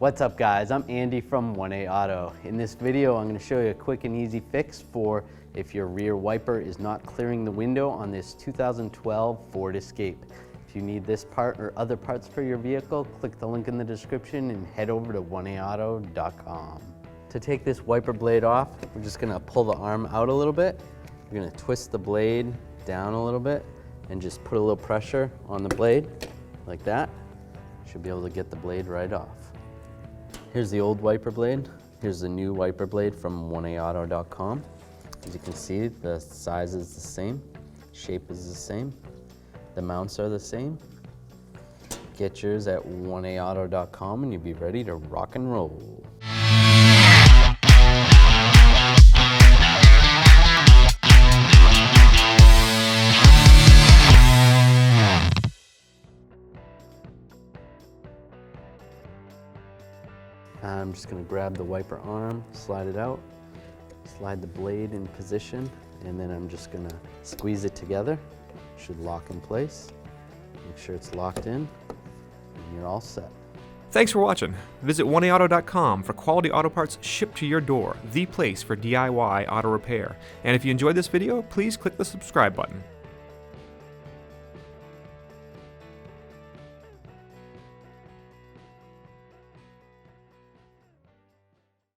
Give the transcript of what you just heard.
What's up guys, I'm Andy from 1A Auto. In this video I'm going to show you a quick and easy fix for if your rear wiper is not clearing the window on this 2012 Ford Escape. If you need this part or other parts for your vehicle, click the link in the description and head over to 1aauto.com. To take this wiper blade off, we're just going to pull the arm out a little bit. We're going to twist the blade down a little bit and just put a little pressure on the blade like that. Should be able to get the blade right off. Here's the old wiper blade. Here's the new wiper blade from 1aauto.com. As you can see, the size is the same, shape is the same, the mounts are the same. Get yours at 1aauto.com and you'll be ready to rock and roll. I'm just going to grab the wiper arm, slide it out, slide the blade in position, and then I'm just going to squeeze it together. It should lock in place. Make sure it's locked in, and you're all set. Thanks for watching. Visit 1aauto.com for quality auto parts shipped to your door, the place for DIY auto repair. And if you enjoyed this video, please click the subscribe button.